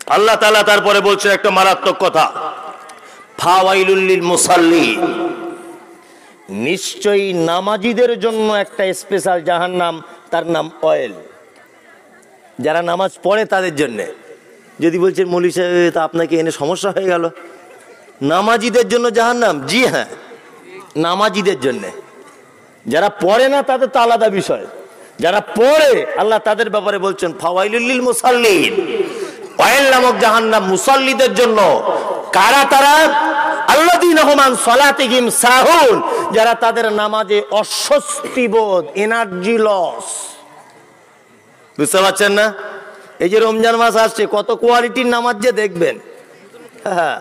আল্লাহ তাআলা তারপরে বলছেন একটা মারাত্মক কথা, ফাওয়াইলুল লিল মুসাল্লিন, নিশ্চয়ই নামাজীদের জন্য একটা স্পেশাল জাহান্নাম, তার নাম অয়েল। যারা নামাজ পড়ে তাদের জন্যে। যদি বলছেন মৌলভী সাহেব তা আপনাকে এনে সমস্যা হয়ে গেল, নামাজীদের জন্য জাহান্নাম? জি হ্যাঁ, নামাজীদের জন্যে। যারা পড়ে না তাদের তো আলাদা বিষয়, যারা পড়ে আল্লাহ তাদের ব্যাপারে বলছেন ফাওয়াইলুল লিল মুসাল্লিন, অয়েল নামক জাহান্নাম মুসাল্লিদের জন্য। কারা তারা? আল্লাযীনা হুম আন সালাতিহিম সাহুন, যারা তাদের নামাজে অস্বস্তি বোধ, এনার্জি লস। বুঝতে পারছেন না? এই যে রমজান মাস আসছে, কত কোয়ালিটির নামাজ যে দেখবেন, হ্যাঁ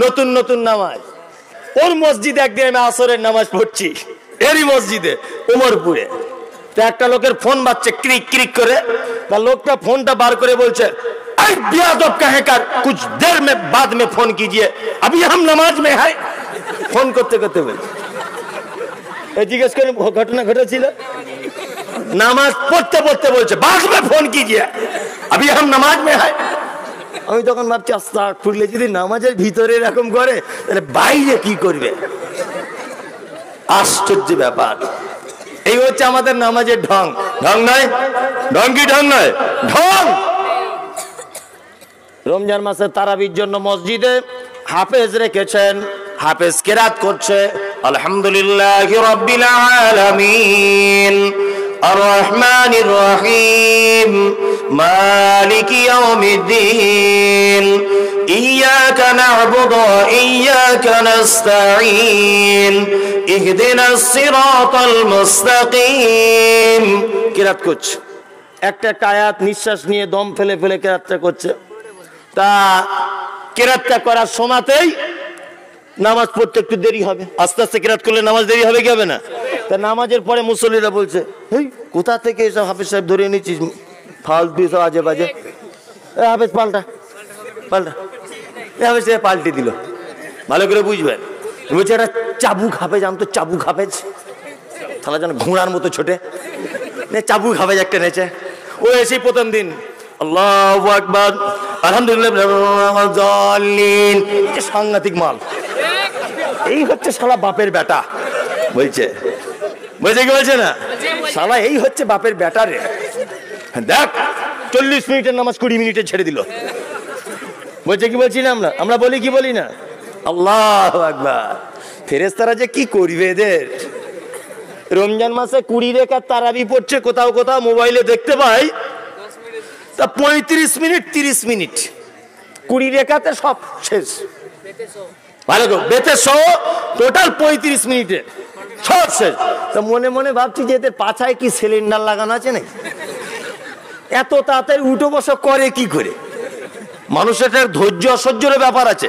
নতুন নতুন নামাজ। ওর মসজিদে একদিন আমি আসরের নামাজ পড়ছি, এরই মসজিদে উমরপুরে। তো একটা লোকের ফোন বাজছে ক্রিক ক্রিক করে, তা লোকটা ফোনটা বার করে বলছে, बेअदब कहे कर कुछ देर में बाद में फोन कीजिए, अभी हम नमाज में है। फोन करते करते বলছে, জিজ্ঞেস করে ঘটনা ঘটেছিল, নামাজ পড়তে পড়তে বলছে बाद में फोन कीजिए, अभी हम नमाज में है। আমি তখন ভাবছি আস্তাগফিরুল্লাহ, যদি নামাজের ভিতরে এরকম করে তাহলে বাইরে কি করবে? আশ্চর্য ব্যাপার। এই হচ্ছে আমাদের নামাজের ঢং। ঢং নয়? ঢং কি ঢং নয়? ঢং। রমজান মাসে তারাবির জন্য মসজিদে হাফেজ রেখেছেন, হাফেজ কেরাত করছে আলহামদুলিল্লাহি রাব্বিল আলামিন আর রহমানির রহিম মালিকি ইয়াউমিদ্দিন ইয়্যাকা না'বুদু ওয়া ইয়্যাকা নাস্তাঈন ইহদিনাস সিরাতাল মুস্তাকিম। কেরাত করছে, একটা একটা আয়াত নিঃশ্বাস নিয়ে দম ফেলে ফেলে কেরাতটা করছে। তা কেরাতটা করার সময়তেই নামাজ পড়তে একটু দেরি হবে, আস্তে আস্তে কেরাত করলে নামাজ দেরি হবে কি হবে না? তা নামাজের পরে মুসল্লিরা বলছে, এই কোথা থেকে এসব হাফেজ সাহেব ধরে নিচ্ছিস, ফালতু সব আজে বাজে। হাফেজ পাল্টা পাল্টা, হাফেজ সাহেব পাল্টে দিল। ভালো করে বুঝবেন, বলছে একটা চাবুক হাফেজ, আমি তো চাবুক হাফেজ, তাহলে যেন ঘোড়ার মতো ছোটে, চাবুক হাফেজ একটা নেচে। ও এসেই প্রথম দিন আল্লাহু আকবার আলহামদুলিল্লাহ, সাংঘাতিক মাল। এই হচ্ছে শালা বাপের বেটা, বলছে বুঝে কি বলছে না? শালা এই হচ্ছে বাপের বেটা রে। দেখ 40 মিনিটের নামাজ 20 মিনিটে ছেড়ে দিল। বলছে কি বলছি না আমরা? আমরা বলি কি বলি না? আল্লাহু আকবার। ফেরেশতারা যে কি করবে এদের। রমজান মাসে 20 রাকাত তারাবি পড়ছে, কোথাও কোথাও মোবাইলে দেখতে পাই তা 35 মিনিট 30 মিনিট 20 রেখাতে সব শেষ। ভালো গো, বেতে সহ টোটাল 35 মিনিটে সব শেষ। তা মনে মনে ভাবছি যে এদের পাছায় কি সিলিন্ডার লাগানো আছে নাকি? এত তাড়াতাড়ি উঠো বসো করে কি করে? মানুষের ধৈর্য অসহ্যের ব্যাপার আছে।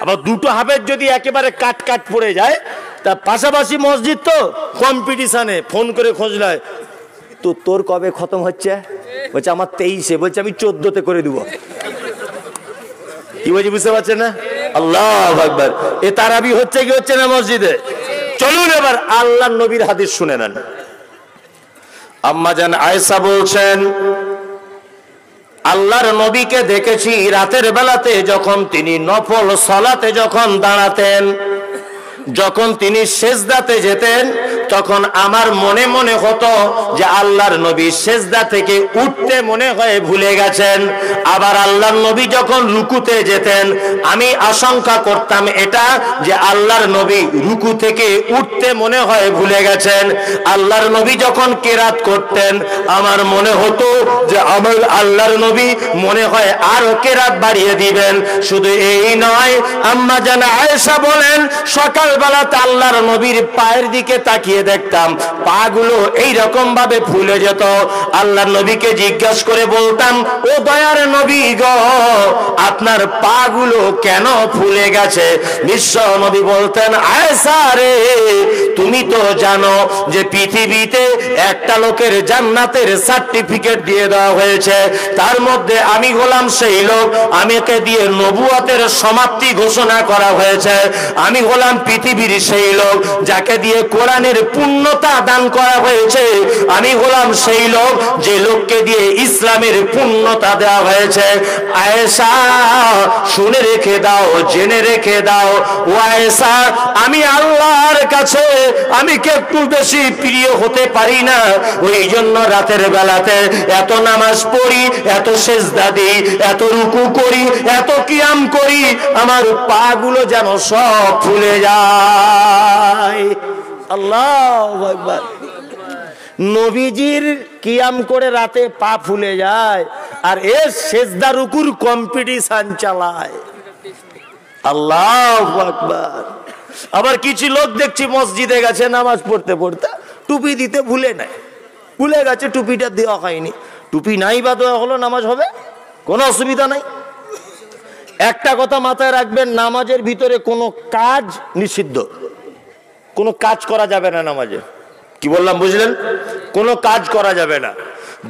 আবার দুটো হাফেজ যদি একেবারে কাট কাট পড়ে যায়, তা পাশাপাশি মসজিদ তো কম্পিটিশনে ফোন করে খোঁজ নেয়, তো তোর কবে খতম হচ্ছে? বলছে আমার 23-এ। বলছে আমি 14-তে করে দিব। কি বলছি বুঝতে পারছেন না? আল্লাহু আকবার। এ তারাবি হচ্ছে কি হচ্ছে না মসজিদে? চলুন এবার আল্লাহর নবীর হাদিস শুনে নেন। আম্মা জান আয়েশা বলছেন, আল্লাহর নবীকে দেখেছি রাতের বেলাতে যখন তিনি নফল সালাতে যখন দাঁড়াতেন, যখন তিনি সেজদাতে যেতেন, তখন আমার মনে মনে হতো যে আল্লাহর নবী সেজদা থেকে উঠতে মনে হয় ভুলে গেছেন। আবার আল্লাহর নবী যখন রুকুতে যেতেন, আমি আশঙ্কা করতাম এটা যে আল্লাহর নবী রুকু থেকে উঠতে মনে হয় ভুলে গেছেন। আল্লাহর নবী যখন কেরাত করতেন, আমার মনে হতো যে আমার আল্লাহর নবী মনে হয় আরো কেরাত বাড়িয়ে দিবেন। শুধু এই নয়, আম্মা জান আয়েশা বলেন, সকালবেলাতে আল্লাহর নবীর পায়ের দিকে তাকিয়ে দেখতাম পা গুলো এইরকম ভাবে ফুলে যেত। আল্লাহর নবীকে জিজ্ঞাসা করে বলতাম, ও দয়ার নবী গো, আপনার পা গুলো কেন ফুলে গেছে? বিশ্ব নবী বলতেন, আয়েশা রে, তুমি তো জানো যে পৃথিবীতে একটা লোকের জান্নাতের সার্টিফিকেট দিয়ে দেওয়া হয়েছে, তার মধ্যে আমি হলাম সেই লোক, আমাকে দিয়ে নবুয়তের সমাপ্তি ঘোষণা করা হয়েছে। আমি হলাম পৃথিবী পৃথিবীর সেই লোক যাকে দিয়ে কোরআনের পূর্ণতা দান করা হয়েছে, আমি হলাম সেই লোক যে লোককে দিয়ে ইসলামের পূর্ণতা দেওয়া হয়েছে। আয়েশা শুনে রেখে দাও, জেনে রেখে দাও, ও আয়েশা, আমি আল্লাহর কাছে আমি কি একটু বেশি প্রিয় হতে পারি না? ওই জন্য রাতের বেলাতে এত নামাজ পড়ি, এত সেজদা দিই, এত রুকু করি, এত কিয়াম করি, আমার পা গুলো যেন সব ফুলে যায়। আল্লাহু আকবার। নবীজির কিয়াম করে রাতে পা ফুলে যায়, আর এ সেজদা রুকুর কম্পিটিশন চালায়। আল্লাহু আকবার। আবার কিছু লোক দেখছি মসজিদে গেছে নামাজ পড়তে পড়তে টুপি দিতে ভুলে নাই, ভুলে গেছে টুপিটা দেওয়া হয়নি। টুপি নাই বা দেওয়া হলো, নামাজ হবে, কোনো অসুবিধা নাই। একটা কথা মাথায় রাখবেন, নামাজের ভিতরে কোনো কাজ নিষিদ্ধ, কোনো কাজ করা যাবে না নামাজে। কি বললাম বুঝলেন? কোনো কাজ করা যাবে না।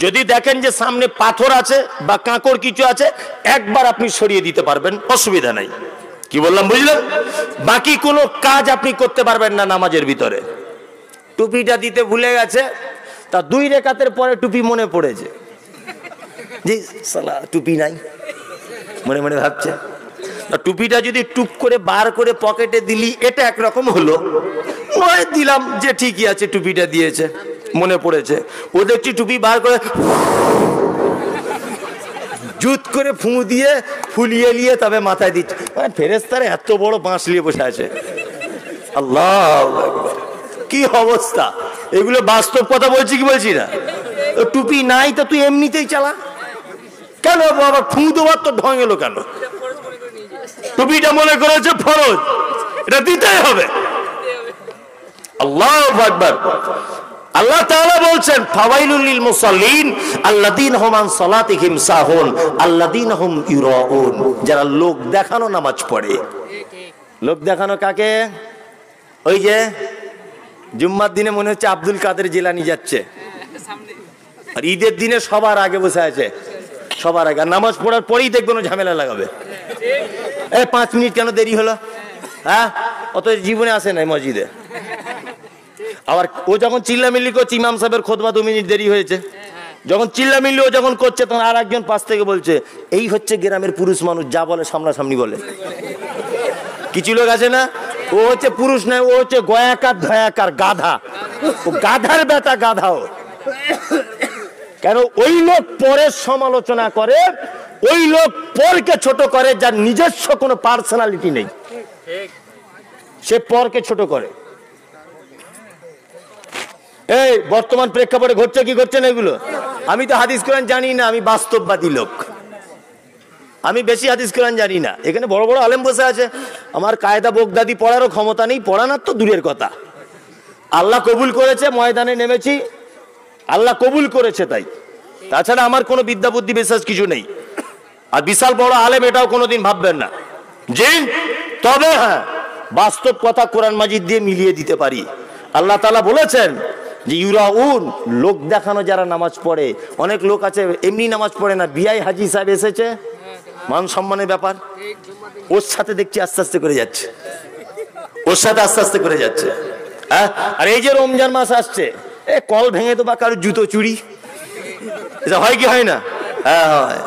যদি দেখেন যে সামনে পাথর আছে বা কাঁকড় কিছু আছে, একবার আপনি সরিয়ে দিতে পারবেন, অসুবিধা নাই। কি বললাম বুঝলেন? বাকি কোনো কাজ আপনি করতে পারবেন না নামাজের ভিতরে। টুপিটা দিতে ভুলে গেছে, তা 2 রাকাতের পরে টুপি মনে পড়েছে, জি সালা টুপি নাই, মনে মনে ভাবছে। টুপিটা যদি টুপ করে বার করে পকেটে দিলি, এটা একরকম হলো, ওই দিলাম যে ঠিকই আছে, টুপিটা দিয়েছে, মনে পড়েছে। ও দেখছি টুপি বার করে জুত করে ফুঁ দিয়ে ফুলিয়ে নিয়ে তবে মাথায় দিচ্ছে। ফেরেশতারা এত বড় বাঁশ নিয়ে বসে আছে। আল্লাহু আকবার, কি অবস্থা! এগুলো বাস্তব কথা বলছি কি বলছি না? টুপি নাই তো তুই এমনিতেই চালা, কেন বাবা ফুঁ দেওয়ার তো ঢং এলো কেন? টুপিটা মনে করেছে ফরজ, এটা দিতেই হবে। আল্লাহু আকবার। আল্লাহ তাআলা বলছেন, ফাওয়াইলুল লিল মুসাল্লিন আল্লাযীনা হুম আন সালাতিহিম সাহুন আল্লাযীনা হুম ইউরাউন। যারা লোক দেখানো নামাজ পড়ে। লোক দেখানো কাকে? ওই যে জুম্মার দিনে মনে হচ্ছে আব্দুল কাদের জিলানী যাচ্ছে, আর ঈদের দিনে সবার আগে বসে আছে, সবার আগে। নামাজ পড়ার পরেই দেখবেন ঝামেলা লাগাবে, 5 মিনিট কেন দেরি হলো? হ্যাঁ, অত জীবনে আসে নাই মসজিদে। আবার ও যখন চিল্লামিল্লি করছে, ইমাম সাহেবের খুতবা 2 মিনিট দেরি হয়েছে, যখন চিল্লামিল্লি ও যখন করছে, তখন আর একজন পাশ থেকে বলছে, এই হচ্ছে গ্রামের পুরুষ মানুষ, যা বলে সামনাসামনি বলে। কিছু লোক আছে না, ও হচ্ছে পুরুষ নয়, ও হচ্ছে গয়াকার ধয়াকার গাধা, ও গাধার বেটা, গাধাও। কেন? ওই লোক পরের সমালোচনা করে, ওই লোক পরকে ছোট করে, যার নিজস্ব কোনো পার্সোনালিটি নেই, সে পরকে ছোট করে। এই বর্তমান প্রেক্ষাপটে ঘটছে কি ঘটছে না এগুলো? আমি তো হাদিস কোরআন জানি না, আমি বাস্তববাদী লোক, আমি বেশি হাদিস কোরআন জানি না। এখানে বড় বড় আলেম বসে আছে, আমার কায়দা বগদাদি পড়ারও ক্ষমতা নেই, পড়ানোর তো দূরের কথা। আল্লাহ কবুল করেছে, ময়দানে নেমেছি, আল্লাহ কবুল করেছে, তাই। তাছাড়া আমার কোনো বিদ্যা বুদ্ধি বিশেষ কিছু নেই। আর বিশাল বড় আলেম এটাও কোনোদিন ভাববেন না। জি, তবে হ্যাঁ, বাস্তব কথা কোরআন মাজিদ দিয়ে মিলিয়ে দিতে পারি। আল্লাহ তাআলা বলেছেন যে ইউরাউন, লোক দেখানো যারা নামাজ পড়ে। অনেক লোক আছে এমনি নামাজ পড়ে না, বিআই হাজি সাহেব এসেছে, মান সম্মানের ব্যাপার, ওর সাথে দেখছি আস্তে আস্তে করে যাচ্ছে, ওর সাথে আস্তে আস্তে করে যাচ্ছে। হ্যাঁ, আর এই যে রমজান মাস আসছে, কল ভেঙে তো বা কারো জুতো চুরি, এটা হয় কি হয় না? হ্যাঁ হয়,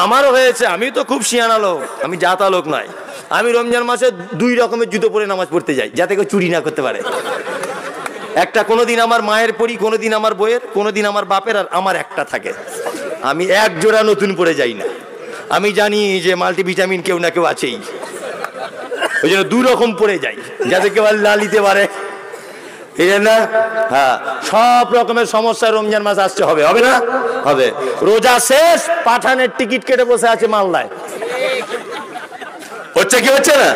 আমারও হয়েছে। আমি তো খুব শিয়ানা লোক, আমি জাতা লোক নয়। আমি রমজান মাসে 2 রকমের জুতো পরে নামাজ পড়তে যাই, যাতে কেউ চুরি না করতে পারে। একটা কোনোদিন আমার মায়ের পরি, কোনোদিন আমার বইয়ের, কোনোদিন আমার বাপের, আর আমার একটা থাকে। আমি 1 জোড়া নতুন পরে যাই না। আমি জানি যে মাল্টিভিটামিন কেউ না কেউ আছেই, ওই জন্য 2 রকম পরে যাই, যাতে কেউ না নিতে পারে। এই না, হ্যাঁ, সব রকমের সমস্যা রমজান মাস আসছে, হবে হবে না? হবে। রোজা শেষ, পাঠানের টিকিট কেটে বসে আছে মালদায়, হচ্ছে কি হচ্ছে না?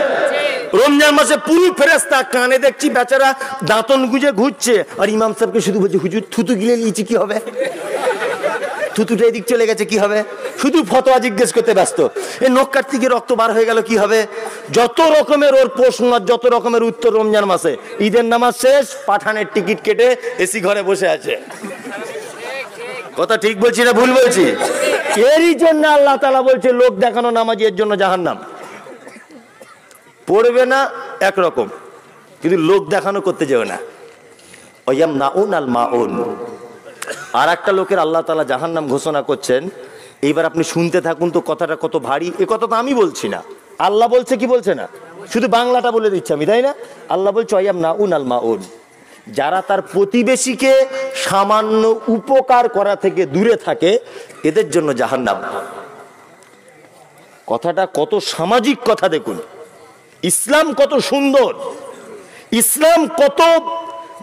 রমজান মাসে পুরো ফেরেশতা, কানে দেখছি বেচারা দাঁতন গুঁজে ঘুরছে, আর ইমাম সাহেবকে শুধু বলছে, হুজুর থুতু গিলে নিয়েছি, কি হবে? থুতুটা এদিক চলে গেছে, কি হবে? শুধু ফতোয়া জিজ্ঞেস করতে ব্যস্ত। এই নখ কাটতে গিয়ে রক্ত বার হয়ে গেল, কি হবে? যত রকমের ওর প্রশ্ন, যত রকমের উত্তর রমজান মাসে। ঈদের নামাজ শেষ, পাঠানের টিকিট কেটে এসি ঘরে বসে আছে। কথা ঠিক বলছি না ভুল বলছি? এরই জন্য আল্লাহ তাআলা বলছে, লোক দেখানো নামাজি এর জন্য জাহান্নাম। পড়বে না একরকম, কিন্তু লোক দেখানো করতে যেও না। ওয়াম নাউন আল মাউন। আর একটা লোকের আল্লাহ তাআলা জাহান্নাম ঘোষণা করছেন। এইবার আপনি শুনতে থাকুন তো, কথাটা কত ভারী। এ কথা তো আমি বলছি না, আল্লাহ বলছে, কি বলছে না, শুধু বাংলাটা বলে দিচ্ছি আমি, তাই না? আল্লাহ বলছে ওয়াম নাউন আল মাউন, যারা তার প্রতিবেশীকে সামান্য উপকার করা থেকে দূরে থাকে এদের জন্য জাহান্নাম। কথাটা কত সামাজিক কথা দেখুন। ইসলাম কত সুন্দর, ইসলাম কত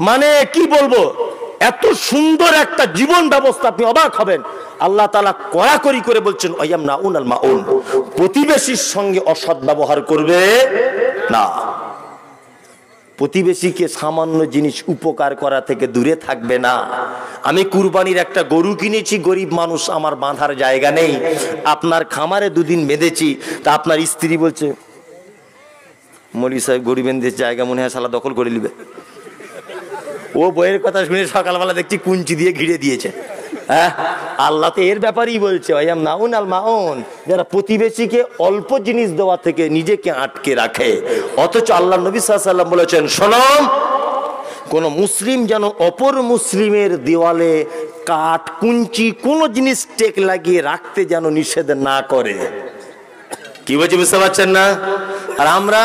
মানে কি বলবো, এত সুন্দর একটা জীবন ব্যবস্থা, আপনি অবাক হবেন। আল্লাহ তাআলা কড়াকড়ি করে বলছেন ওয়াম নাউন আল মাউন, প্রতিবেশীর সঙ্গে অসৎ ব্যবহার করবে না, প্রতিবেশীকে সামান্য জিনিস উপকার করা থেকে দূরে থাকবে না। আমি কুরবানির একটা গরু কিনেছি, গরিব মানুষ, আমার বাঁধার জায়গা নেই, আপনার খামারে দুদিন বেঁধেছি, তা আপনার স্ত্রী বলছে মৌলী সাহেব গরু বেঁধে জায়গা মনে হয় শালা দখল করে নিবে। ও বইয়ের কথা শুনে সকালবেলা দেখছি কুঞ্চি দিয়ে ঘিরে দিয়েছে। হ্যাঁ, আল্লাহ তো এর ব্যাপারেই বলছে ওয়াম নাউন আল মাউন, যারা প্রতিবেশীকে অল্প জিনিস দেওয়া থেকে নিজেকে আটকে রাখে। অথচ আল্লাহ নবী সাল্লাল্লাহু আলাইহি ওয়াসাল্লাম বলেছেন, শোনো, কোন মুসলিম যেন অপর মুসলিমের দেওয়ালে কাঠ, কুঞ্চি, কোন জিনিস টেক লাগিয়ে রাখতে যেন নিষেধ না করে। কি বলছি বুঝতে পারছেন না? আর আমরা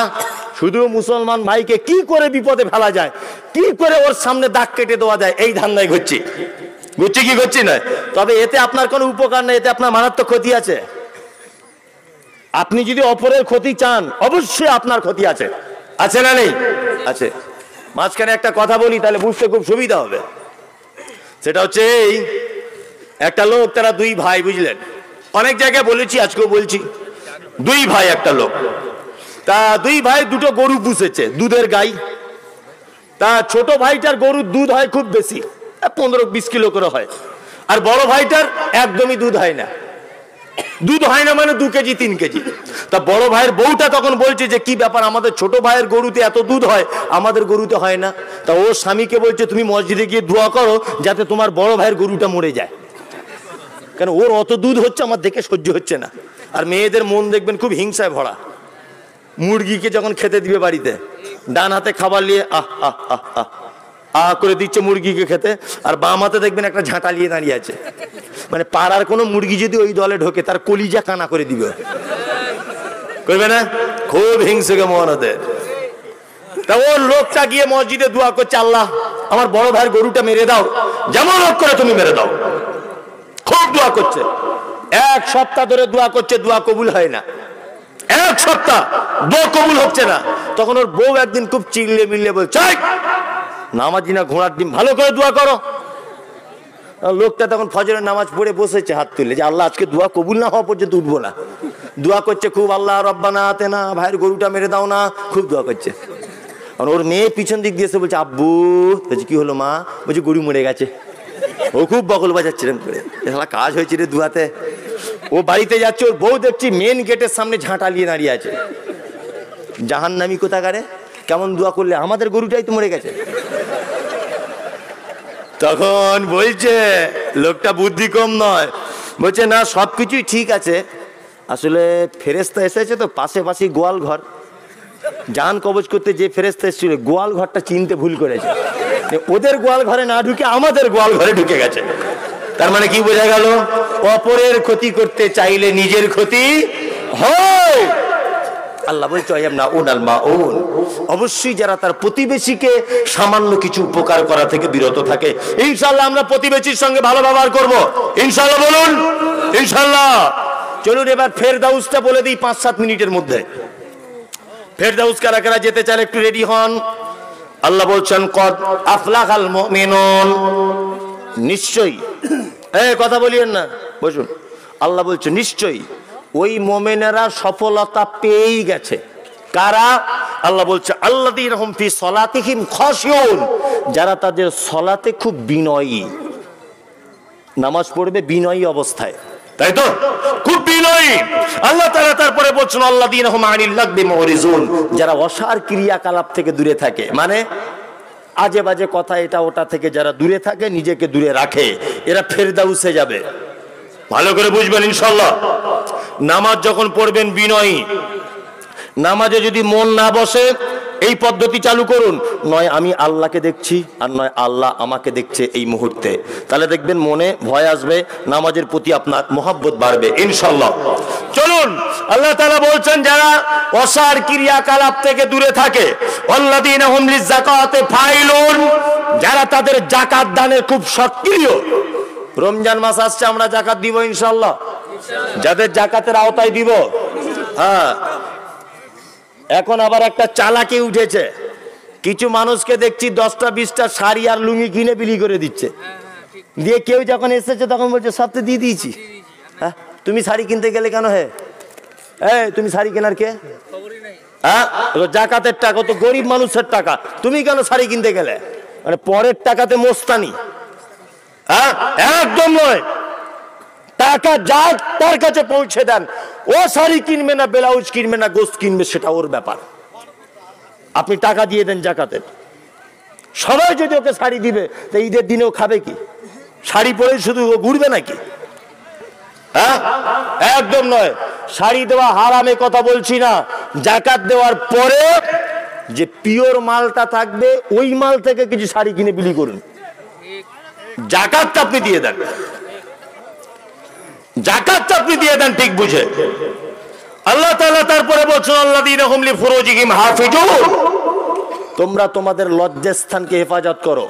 শুধু মুসলমান ভাইকে কি করে বিপদে ফেলা যায়, কি করে ওর সামনে দাগ কেটে দেওয়া যায়, এই ধান্দায় ঘুরছি কি করছি না। তবে এতে আপনার কোনো উপকার নেই, এতে আপনার মারাত্মক ক্ষতি আছে। আপনি যদি অপরের ক্ষতি চান, অবশ্যই আপনার ক্ষতি আছে, আছে না নেই? আছে। মাঝখানে একটা কথা বলি, তাহলে বুঝতে খুব সুবিধা হবে। সেটা হচ্ছে এই, একটা লোক, তারা দুই ভাই, বুঝলেন, অনেক জায়গায় বলেছি, আজকেও বলছি, দুই ভাই একটা লোক, তা দুই ভাই দুটো গরু পুষেছে, দুধের গাই। তা ছোট ভাইটার গরুর দুধ হয় খুব বেশি, 15-20 কিলো করে হয়, আর বড় ভাইটার একদমই দুধ হয় না। দুধ হয় না মানে 2 কেজি 3 কেজি। তা বড় ভাইয়ের বউটা তখন বলছে যে কি ব্যাপার, আমাদের ছোট ভাইয়ের গরুতে এত দুধ হয়, আমাদের গরুতে হয় না। তা ও স্বামীকে বলছে তুমি মসজিদে গিয়ে দোয়া করো যাতে তোমার বড় ভাইয়ের গরুটা মরে যায়, কারণ ওর অত দুধ হচ্ছে, আমার দেখে সহ্য হচ্ছে না। আর মেয়েদের মন দেখবেন খুব হিংসায় ভরা। মুরগিকে যখন খেতে দিবে বাড়িতে, ডান হাতে খাবার নিয়ে আহ আহ আহ আহ আহ করে দিচ্ছে মুরগিকে খেতে, আর বাম হাতে দেখবেন একটা ঝাঁটা নিয়ে দাঁড়িয়ে আছে। মানে পাড়ার কোনো মুরগি যদি ওই দলে ঢোকে, তার কলিজা কানা করে দিবে, করবে না? খুব হিংসুকে মন ওদের। তা ওর লোকটা গিয়ে মসজিদে দোয়া করছে, আল্লাহ আমার বড় ভাইয়ের গরুটা মেরে দাও, যেমন হোক করে তুমি মেরে দাও। খুব দোয়া করছে, 1 সপ্তাহ ধরে দোয়া করছে, দোয়া কবুল হয় না। 1 সপ্তাহ দোয়া কবুল হচ্ছে না। তখন ওর বউ একদিন খুব চিল্লে মিল্লে বলছে, নামাজি না ঘোড়ার ডিম, ভালো করে দোয়া করো। লোকটা তখন ফজরের নামাজ পড়ে বসেছে হাত তুলে, যে আল্লাহ আজকে দোয়া কবুল না হওয়া পর্যন্ত উঠবো না। দোয়া করছে খুব, আল্লাহ রব্বানা আতেনা, ভাইয়ের গরুটা মেরে দাও না, খুব দোয়া করছে। আর ওর মেয়ে পিছন দিক দিয়ে এসে বলছে, আব্বু। বলছে কি হলো মা? বলছে গরু মরে গেছে। ও খুব বকল বাজাচ্ছে করে, কাজ হয়েছে রে দুয়াতে। ও বাড়িতে যাচ্ছে, ওর বউ দেখছি মেন গেটের সামনে ঝাঁটা নিয়ে দাঁড়িয়ে আছে। জাহান্নামী কোথাকারে, কেমন দোয়া করলে, আমাদের গরুটাই তো মরে গেছে। তখন বলছে, লোকটা বুদ্ধি কম নয়, বলছে না সবকিছুই ঠিক আছে, আসলে ফেরেশতা এসেছে তো পাশে গোয়াল ঘর, জান কবজ করতে যে ফেরেশতা এসেছিল গোয়াল ঘরটা চিনতে ভুল করেছে, ওদের গোয়াল ঘরে না ঢুকে আমাদের গোয়াল ঘরে ঢুকে গেছে। তার মানে কি বোঝা গেল, অপরের ক্ষতি করতে চাইলে নিজের ক্ষতি হয়। আল্লাহ বলছে অবশ্যই যারা তার প্রতিবেশীকে সামান্য কিছু উপকার করা থেকে বিরত থাকে, ইনশাআল্লাহ আমরা প্রতিবেশীর সঙ্গে ভালো ব্যবহার করব, ইনশাআল্লাহ বলুন ইনশাআল্লাহ। চলুন এবার ফেরদাউসটা বলে দিই 5-7 মিনিটের মধ্যে। ফেরদাউস কারা কারা যেতে চান একটু রেডি হন। আল্লাহ বলছেন কদ আফলাহাল মুমিনুন, নিশ্চয়ই, কথা বলিয়েন না, বসুন। আল্লাহ বলছে নিশ্চয়ই ওই মুমিনেরা সফলতা পেয়েই গেছে। কারা? আল্লাহ বলছে আল্লাযীনা হুম ফি সলাতিহিম খাশিউন, যারা তাদের সলাতে খুব বিনয়ী, নামাজ পড়বে বিনয়ী অবস্থায়, তাই তো, খুব বিনয়ী। আল্লাহ তাআলা তারপরে বলছেন আল্লাযীনা হুম আনিল লাগবি মুরিজুন, যারা অসার ক্রিয়াকলাপ থেকে দূরে থাকে, মানে আজে বাজে কথা এটা ওটা থেকে যারা দূরে থাকে, নিজেকে দূরে রাখে, এরা ফেরদাউসে যাবে। ভালো করে বুঝবেন ইনশাআল্লাহ। নামাজ যখন পড়বেন বিনয়ী, নামাজে যদি মন না বসে এই পদ্ধতি চালু করুন। নয় আমি আল্লাহকে দেখছি আর নয় আল্লাহ আমাকে দেখছে এই মুহূর্তে, তাহলে দেখবেন মনে ভয় আসবে, নামাজের প্রতি আপনার মহব্বত বাড়বে ইনশাআল্লাহ। চলুন, আল্লাহ তাআলা বলছেন যারা অসার ক্রিয়াকলাপ থেকে দূরে থাকে, আল্লাযীনা হুম লিযাকাতি ফাইলুন, যারা তাদের যাকাত দানে খুব সক্রিয়। রমজান মাস আসছে, আমরা যাকাত দিব ইনশাআল্লাহ, যাদের যাকাতের আওতায় দিব। হ্যাঁ, এখন আবার একটা চালাকি উঠেছে, কিছু মানুষকে দেখছি 10টা 20টা শাড়ি আর লুঙ্গি কিনে বিলি করে দিচ্ছে, দিয়ে কেউ যখন এসেছে তখন বলছে সব তো দিয়ে দিয়েছি। হ্যাঁ, তুমি শাড়ি কিনতে গেলে কেন? তুমি শাড়ি কেনার কে? হ্যাঁ, যাকাতের টাকা তো গরিব মানুষের টাকা, তুমি কেন শাড়ি কিনতে গেলে? মানে পরের টাকাতে মোস্তানি? হ্যাঁ, একদম নয়। টাকা যাক তার কাছে পৌঁছে দেন, ও শাড়ি কিনবে না, ব্লাউজ কিনবে না, গোস্ত কিনবে, সেটা ওর ব্যাপার। আপনি টাকা দিয়ে দেন যাকাতের। সবাই যদি ওকে শাড়ি দিবে, তো ঈদের দিনেও খাবে কি? শাড়ি পরে শুধু ও ঘুরবে নাকি? হ্যাঁ, একদম নয়। শাড়ি দেওয়া হারামে কথা বলছি না, যাকাত দেওয়ার পরে যে পিওর মালটা থাকবে ওই মাল থেকে কিছু শাড়ি কিনে বিলি করুন, যাকাতটা আপনি দিয়ে দেন, যাকাতটা আপনি দিয়ে দেন ঠিক বুঝে। আল্লাহ তাআলা তারপরে বলছেন আল্লাযীনা হুম লিফুরুজিহিম হাফিজুন, তোমরা তোমাদের লজ্জাস্থানকে হেফাজত করো।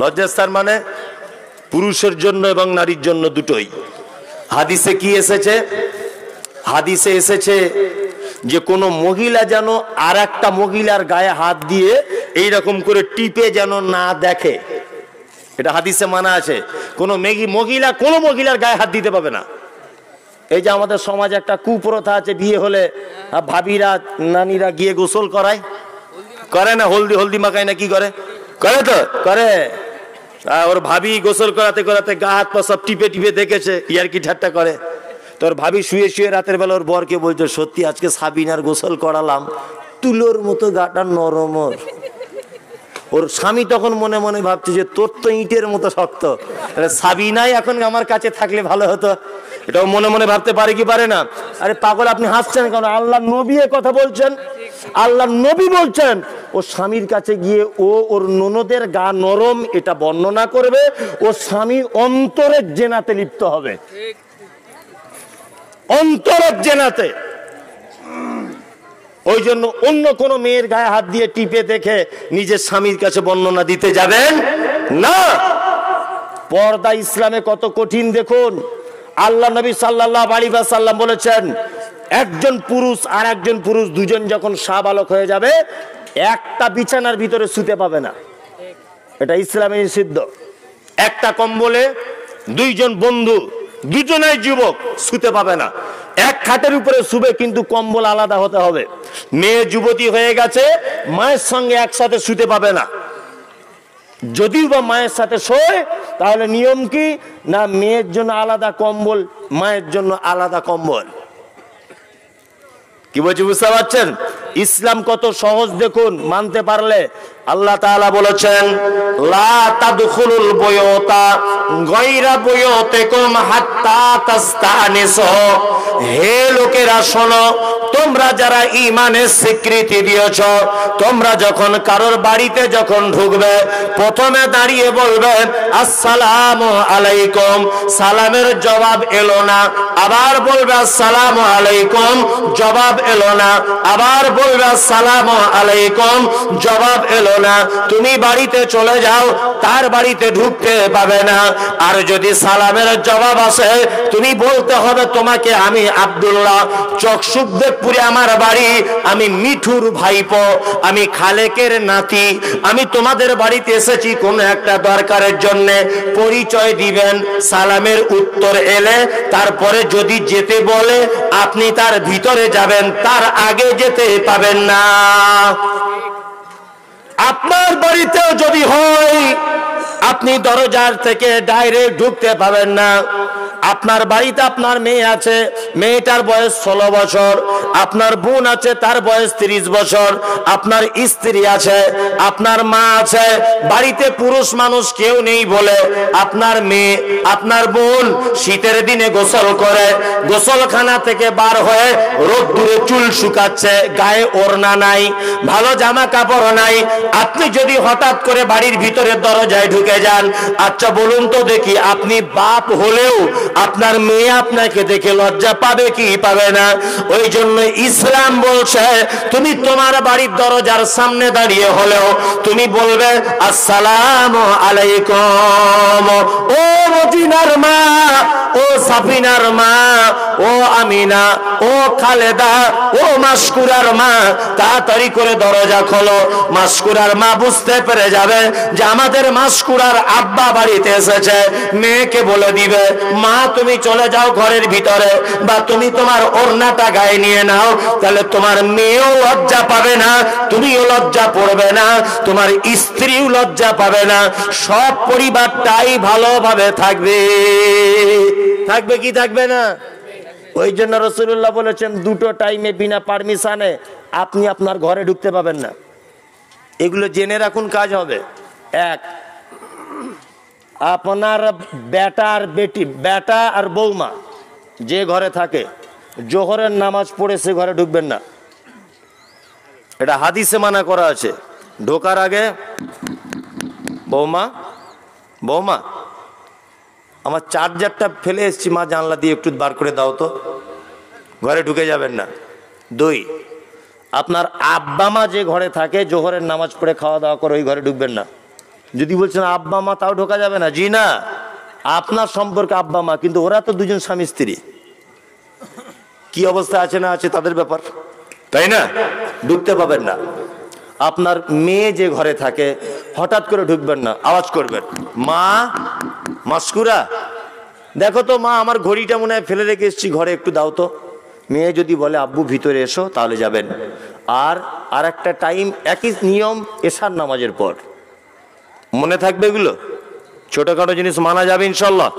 লজ্জাস্থান মানে পুরুষের জন্য এবং নারীর জন্য দুটোই। হাদিসে কি এসেছে? হাদিসে এসেছে যে কোন মহিলা যেন আর একটা মহিলার গায়ে হাত দিয়ে এইরকম করে টিপে যেন না দেখে, এটা হাদিসে মানা আছে। কোন মহিলা কোন মহিলার গায়ে হাত দিতে পাবে না। এই যে আমাদের সমাজে একটা কুপ্রথা আছে, বিয়ে হলে ভাবিরা নানিরা গিয়ে গোসল করায়, করে না? হলদি মাখায় না, কি করে? করে তো করে। ওর ভাবি গোসল করাতে করাতে গা হাত পা সব টিপে টিপে দেখেছে, ইয়ার কি ঠাট্টা করে। তোর ভাবি শুয়ে শুয়ে রাতের বেলা ওর বরকে বলছে, সত্যি আজকে সাবিনার গোসল করালাম, তুলোর মতো গাটা নরম। ওর স্বামী তখন মনে মনে ভাবছে যে তোর তো ইটের মতো শক্ত, সাবিনাই এখন আমার কাছে থাকলে ভালো হতো। এটাও মনে মনে ভাবতে পারে কি পারে না? আরে পাগল, আপনি হাসছেন কেন? আল্লাহ নবী এ কথা বলছেন, আল্লাহ নবী বলছেন ও স্বামীর কাছে গিয়ে ও ওর ননদের গা নরম এটা বর্ণনা করবে, ও স্বামী অন্তরের জেনাতে লিপ্ত হবে, অন্তরের জেনাতে। ওই জন্য অন্য কোন মেয়ের গায়ে হাত দিয়ে টিপে দেখে নিজের স্বামীর কাছে বর্ণনা দিতে যাবেন না। পর্দা ইসলামে কত কঠিন দেখুন। আল্লাহ নবী সাল্লাল্লাহু আলাইহি ওয়াসাল্লাম বলেছেন, একজন পুরুষ আর একজন পুরুষ দুজন যখন শাবালক হয়ে যাবে, একটা বিছানার ভিতরে শুতে পাবে না, এটা ইসলামে নিষিদ্ধ। একটা কম্বলে দুইজন বন্ধু, দুজনেই যুবক, শুতে পাবে না। এক খাটের উপরে শুবে, কিন্তু কম্বল আলাদা হতে হবে। মেয়ে যুবতী হয়ে গেছে, মায়ের সঙ্গে একসাথে শুতে পাবে না। যদিও বা মায়ের সাথে শোয়, তাহলে নিয়ম কি না, মেয়ের জন্য আলাদা কম্বল, মায়ের জন্য আলাদা কম্বল। কি বলছি বুঝতে পারছেন? ইসলাম কত সহজ দেখুন, মানতে পারলে। আল্লাহ তাআলা বলেছেন, লা তাদখুলুল বুয়ুতা গায়রা বুয়ুতিকুম হাত্তা তাস্তানিসু। হে লোকেরা শোনো, তোমরা যারা ঈমানের স্বীকৃতি দিয়েছ, তোমরা যখন কারোর বাড়িতে যখন ঢুকবে, প্রথমে দাঁড়িয়ে বলবে আসসালামু আলাইকুম, সালামের জবাব এলো না, আবার বলবে আসসালামু আলাইকুম, জবাব এলো না, আবার বলবে আসসালামু আলাইকুম, জবাব এলো না। তুমি বাড়িতে চলে যাও, তার বাড়িতে ঢুকতে পাবে না। আর যদি সালামের জবাব আসে, তুমি বলতে হবে তোমাকে, আমি আব্দুল্লাহ, চকসুকদেবপুরে আমার বাড়ি, আমি মিঠুর ভাইপো, আমি খালেকের নাতি, আমি তোমাদের বাড়িতে এসেছি কোন একটা দরকারের জন্য। পরিচয় দিবেন, সালামের উত্তর এলে তারপরে যদি যেতে বলে আপনি তার ভিতরে যাবেন, তার আগে যেতে পাবেন না। আপনার বাড়িতেও যদি হয় আপনি দরজার থেকে ডাইরেক্ট ঢুকতে পাবেন না। আপনার বাড়িতে আপনার মেয়ে আছে, মেয়েটার বয়স 16 বছর, আপনার বোন আছে তার বয়স 30 বছর, আপনার স্ত্রী আছে, আপনার মা আছে, বাড়িতে পুরুষ মানুষ কেউ নেই বলে আপনার মেয়ে আপনার বোন শীতের দিনে গোসল করে, গোসলখানা থেকে বার হয়ে রোদ্দুরে চুল শুকাচ্ছে, গায়ে ওড়না নাই, ভালো জামা কাপড় নাই, আপনি যদি হঠাৎ করে বাড়ির ভিতরে দরজায় ঢুকে যান, আচ্ছা বলুন তো দেখি, আপনি বাপ হলেও আপনার মেয়ে আপনাকে দেখে লজ্জা পাবে কি পাবে না? ওই জন্য ইসলাম বলছে তুমি তোমার বাড়ির দরজার সামনে দাঁড়িয়ে হলেও তুমি বলবে আসসালামু আলাইকুম। ও মদিনার মা, ও সাফিনার মা, ও আমিনা, ও খালেদা, ও মাসকুরার মা, তাড়াতাড়ি করে দরজা খোলো। মাসকুরার মা বুঝতে পেরে যাবে যে আমাদের মাসকুরার আব্বা বাড়িতে এসেছে, মেয়েকে বলে দিবে মা তুমি চলে যাও ঘরের ভিতরে, বা তুমি তোমার ওড়নাটা গায়ে নিয়ে নাও, তাহলে তোমার মেয়েও লজ্জা পাবে না, তুমিও লজ্জা পড়বে না, তোমার স্ত্রীও লজ্জা পাবে না, সব পরিবারটাই ভালোভাবে থাকবে। থাকবে কি থাকবে না? ওই জন্য রাসূলুল্লাহ বলেছেন দুটো টাইমে বিনা পারমিশনে আপনি আপনার ঘরে ঢুকতে পাবেন না। এগুলো জেনে রাখুন, কাজ হবে। এক, আপনার বেটা আর বেটি, বেটা আর বৌমা যে ঘরে থাকে, জোহরের নামাজ পড়ে সে ঘরে ঢুকবেন না। এটা হাদিসে মানা করা আছে। ঢোকার আগে বৌমা, বৌমা আমার চার্জারটা ফেলে এসছি মা, জানলা দিয়ে একটু বার করে দাও তো, ঘরে ঢুকে যাবেন না। দুই, আপনার আব্বা মা যে ঘরে থাকে, জোহরের নামাজ পড়ে খাওয়া দাওয়া করে ওই ঘরে ঢুকবেন না। যদি বলছেন আব্বা মা, তাও ঢোকা যাবে না। জি না, আপনার সম্পর্কে আব্বা মা, কিন্তু ওরা তো দুজন স্বামী স্ত্রী, কি অবস্থা আছে না আছে তাদের ব্যাপার, তাই না? ঢুকতে পাবেন না। আপনার মেয়ে যে ঘরে থাকে হঠাৎ করে ঢুকবেন না, আওয়াজ করবেন মা, মাসকুরা দেখো তো মা, আমার ঘড়িটা মনে হয় ফেলে রেখে এসেছি ঘরে, একটু দাও তো। মেয়ে যদি বলে আব্বু ভিতরে এসো, তাহলে যাবেন। আর একটা টাইম, একই নিয়ম, এশার নামাজের পর। মনে থাকবে এগুলো, ছোটখাটো জিনিস মানা যাবে ইনশাল্লাহ।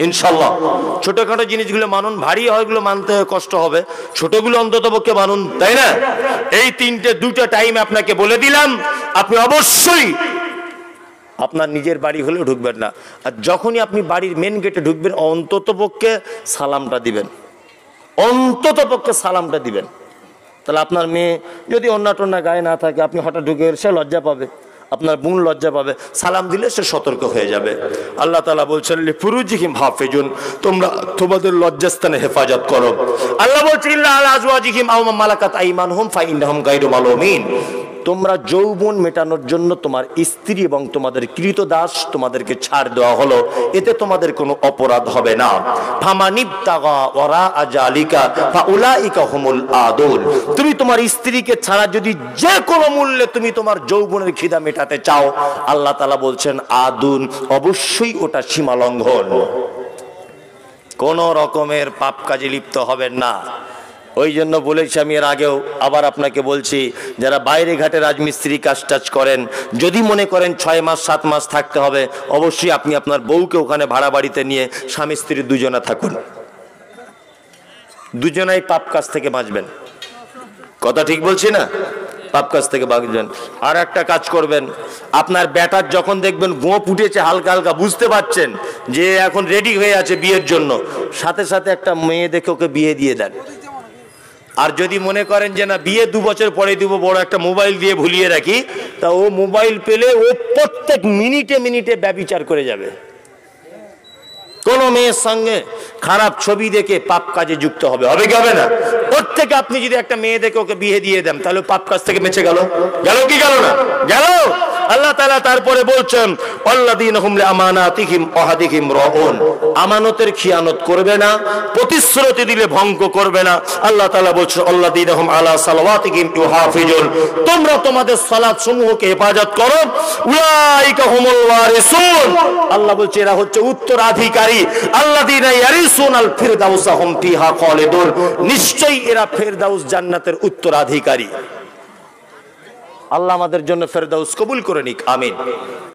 ইনশাল্লাহ ছোটখাটো জিনিসগুলো মানুন, ভারী হয় এগুলো মানতে কষ্ট হবে, ছোটগুলো অন্তত পক্ষে মানুন, তাই না? এই দুটো টাইম আপনাকে বলে দিলাম, আপনি অবশ্যই আপনার নিজের বাড়ি হলেও ঢুকবেন না। আর যখনই আপনি বাড়ির মেন গেটে ঢুকবেন, অন্তত পক্ষে সালামটা দিবেন, অন্তত পক্ষে সালামটা দিবেন। তাহলে আপনার মেয়ে যদি অন্যা টন্যা গায়ে না থাকে, আপনি হঠাৎ ঢুকে সে লজ্জা পাবে, আপনার বোন লজ্জা পাবে, সালাম দিলে সে সতর্ক হয়ে যাবে। আল্লাহ তাআলা বলছেন লিফুরুজিহিম হাফিজুন, তোমরা তোমাদের লজ্জাস্থানে হেফাজত করো। আল্লাহ বলছেন ইল্লা আলা আজওয়াজিহিম আও মা মালাকাত আইমানুহুম ফাইন্নাহুম গায়রু মালুমিন, তোমরা যৌবন মেটানোর জন্য তোমার স্ত্রী এবং তোমাদের কৃতদাস তোমাদেরকে ছাড় দেওয়া হলো, এতে তোমাদের কোনো অপরাধ হবে না। ফামানিবতাগা ওয়ারা আজালিকা ফাউলাইকা হুমুল আদুন, তুমি তোমার স্ত্রীকে ছাড়া যদি যে কোনো মূল্যে তুমি তোমার যৌবনের খিদা মেটাতে চাও, আল্লাহ তাআলা বলছেন আদুন, অবশ্যই ওটা সীমা লঙ্ঘন, কোন রকমের পাপ কাজে লিপ্ত হবেন না। ওই জন্য বলেছি আমি এর আগেও, আবার আপনাকে বলছি, যারা বাইরে ঘাটে রাজমিস্ত্রি কাজ টাজ করেন, যদি মনে করেন 6 মাস 7 মাস থাকতে হবে, অবশ্যই আপনি আপনার বউকে ওখানে ভাড়া বাড়িতে নিয়ে স্বামী স্ত্রী দুজনা থাকুন, দুজনাই পাপ কাজ থেকে বাঁচবেন। কথা ঠিক বলছি না? পাপ কাজ থেকে বাঁচবেন। আর একটা কাজ করবেন, আপনার বেটার যখন দেখবেন গোঁপ উঠেছে হালকা হালকা, বুঝতে পারছেন যে এখন রেডি হয়ে আছে বিয়ের জন্য, সাথে সাথে একটা মেয়ে দেখে ওকে বিয়ে দিয়ে দেন। আর যদি মনে করেন যে না বিয়ে 2 বছর পরে দিব, বড় একটা মোবাইল দিয়ে ভুলিয়ে রাখি, তা ও মোবাইল পেলে ও প্রত্যেক মিনিটে মিনিটে ব্যভিচার করে যাবে। কোন মেয়ের সঙ্গে খারাপ ছবি দেখে পাপ কাজে যুক্ত হবে, হবে কি হবে না? ওর থেকে আপনি যদি একটা মেয়ে দেখে ওকে বিয়ে দিয়ে দেন, তাহলে পাপ কাজ থেকে বেঁচে গেল, গেল কি গেল না? গেল। আল্লাহ তাআলা তারপরে বলছেন আল্লাযীনা হুম লিআমানাতিহিম ওয়া আহাদিহিম রাউন, আমানতের খিয়ানত করবে না, প্রতিশ্রুতি দিলে ভঙ্গ করবে না। আল্লাহ তাআলা বলছেন আল্লাযীনা হুম আলা সালাওয়াতিহিম ইউহাফিজুন, তোমরা তোমাদের সালাত সমূহকে হেফাজত করো। উলাইকা হুমুল ওয়ারিসুন, আল্লাহ বলছে এরা হচ্ছে উত্তরাধিকারী। আল্লাযীনা ইয়ারিসুনাল ফিরদাউসা হুম ফিহা খালিদুন, নিশ্চয়ই এরা ফেরদাউস জান্নাতের উত্তরাধিকারী। আল্লাহ আমাদের জন্য ফেরদাউস কবুল করে নিক, আমিন।